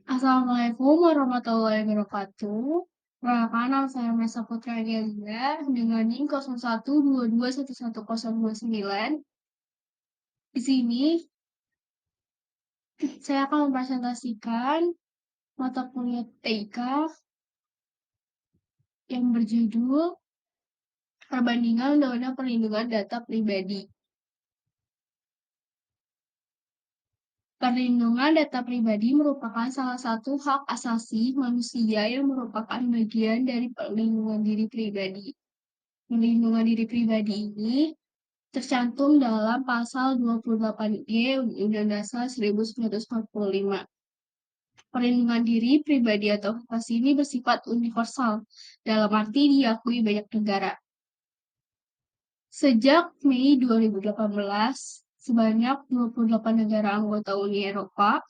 Assalamualaikum warahmatullahi wabarakatuh. Perkenalkan, nama saya Mesa Putra Gelia dengan NIM 0122111029. Di sini saya akan mempresentasikan mata kuliah TIK yang berjudul Perbandingan Undang-Undang Perlindungan Data Pribadi. Perlindungan data pribadi merupakan salah satu hak asasi manusia yang merupakan bagian dari perlindungan diri pribadi. Perlindungan diri pribadi ini tercantum dalam pasal 28G Undang-Undang Dasar 1945. Perlindungan diri pribadi atau privasi ini bersifat universal, dalam arti diakui banyak negara. Sejak Mei 2018, sebanyak 28 negara anggota Uni Eropa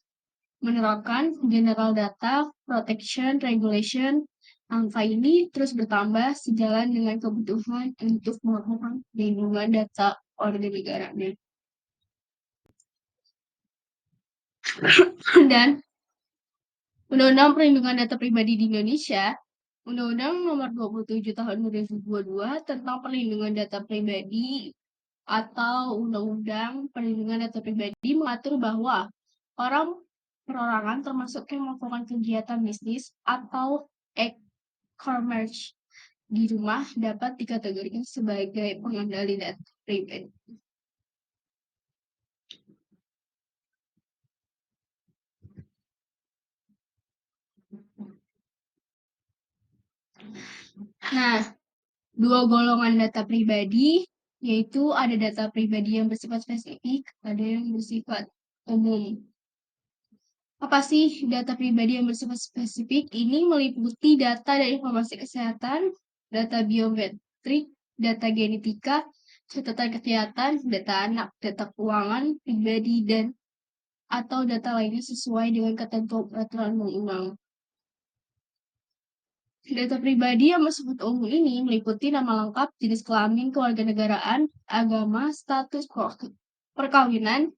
menerapkan General Data Protection Regulation. Angka ini terus bertambah sejalan dengan kebutuhan untuk melakukan perlindungan data warga negaranya. Dan Undang-Undang Perlindungan Data Pribadi di Indonesia, Undang-Undang Nomor 27 Tahun 2022 tentang Perlindungan Data Pribadi atau Undang-Undang Perlindungan Data Pribadi mengatur bahwa orang perorangan termasuk yang melakukan kegiatan bisnis atau e-commerce di rumah dapat dikategorikan sebagai pengendali data pribadi. Nah, dua golongan data pribadi, yaitu ada data pribadi yang bersifat spesifik, ada yang bersifat umum. Apa sih data pribadi yang bersifat spesifik? Ini meliputi data dan informasi kesehatan, data biometrik, data genetika, catatan kesehatan, data anak, data keuangan pribadi, dan atau data lainnya sesuai dengan ketentuan peraturan undang-undang. Data pribadi yang bersifat umum ini meliputi nama lengkap, jenis kelamin, kewarganegaraan, agama, status perkawinan,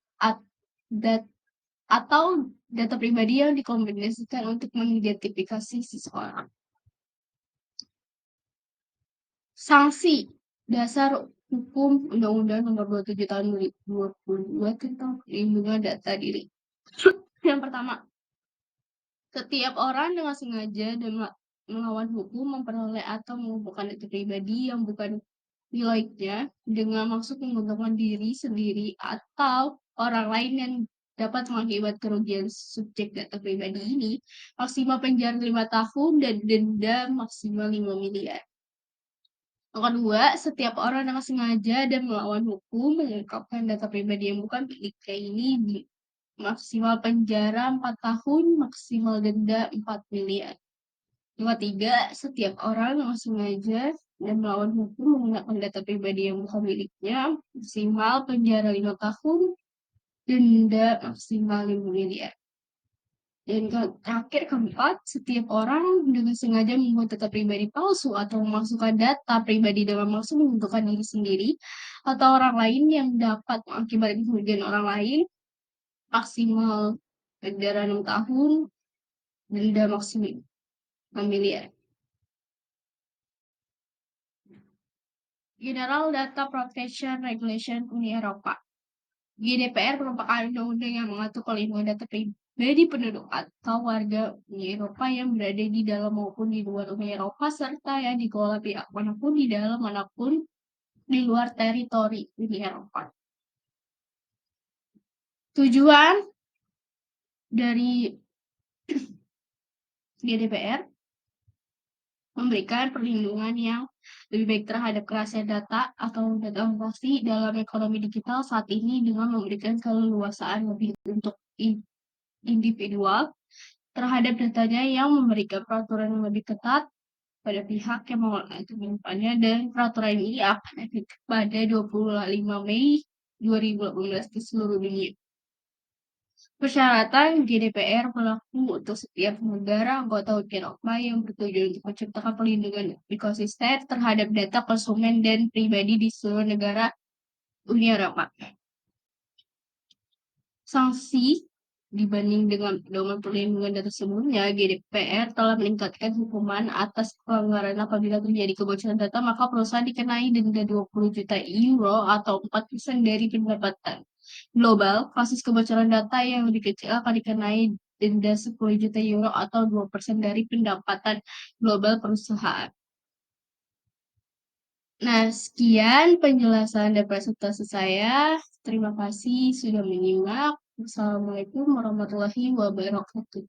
atau data pribadi yang dikombinasikan untuk mengidentifikasi seseorang. Sanksi dasar hukum Undang-Undang Nomor 27 Tahun 2022 tentang perlindungan data diri. Yang pertama, setiap orang dengan sengaja dan melawan hukum memperoleh atau mengumpulkan data pribadi yang bukan miliknya dengan maksud menguntungkan diri sendiri atau orang lain yang dapat mengakibat kerugian subjek data pribadi ini, maksimal penjara 5 tahun dan denda maksimal 5 miliar. Yang kedua, setiap orang dengan sengaja dan melawan hukum mengungkapkan data pribadi yang bukan miliknya ini maksimal penjara 4 tahun, maksimal denda 4 miliar. Yang ketiga, setiap orang yang sengaja dan melawan hukum menggunakan data pribadi yang bukan miliknya, maksimal penjara 5 tahun, denda maksimal 5 miliar. Dan terakhir, keempat, setiap orang dengan sengaja membuat data pribadi palsu atau memasukkan data pribadi dalam maksud menguntungkan diri sendiri atau orang lain yang dapat mengakibatkan kerugian orang lain, maksimal penjara 6 tahun, denda maksimal 6 miliar. General Data Protection Regulation Uni Eropa. GDPR merupakan undang-undang yang mengatur perlindungan data pribadi penduduk atau warga Uni Eropa yang berada di dalam maupun di luar Uni Eropa serta yang dikelola pihak manapun di dalam manapun di luar teritori Uni Eropa. Tujuan dari GDPR memberikan perlindungan yang lebih baik terhadap kerahasiaan data atau data privasi dalam ekonomi digital saat ini dengan memberikan keleluasaan lebih untuk individual terhadap datanya yang memberikan peraturan yang lebih ketat pada pihak yang menyimpannya, dan peraturan ini akan efektif pada 25 Mei 2018 di seluruh dunia. Persyaratan GDPR berlaku untuk setiap negara anggota Uni Eropa yang bertujuan untuk menciptakan perlindungan ekosistem terhadap data konsumen dan pribadi di seluruh negara Uni Eropa. Sanksi dibanding dengan pedoman perlindungan data sebelumnya, GDPR telah meningkatkan hukuman atas pelanggaran apabila terjadi kebocoran data, maka perusahaan dikenai denda 20 juta euro atau 4% dari pendapatan global. Kasus kebocoran data yang lebih kecil akan dikenai denda 10 juta euro atau 2% dari pendapatan global perusahaan. Nah, sekian penjelasan dan presentasi saya. Terima kasih sudah menyimak. Wassalamualaikum warahmatullahi wabarakatuh.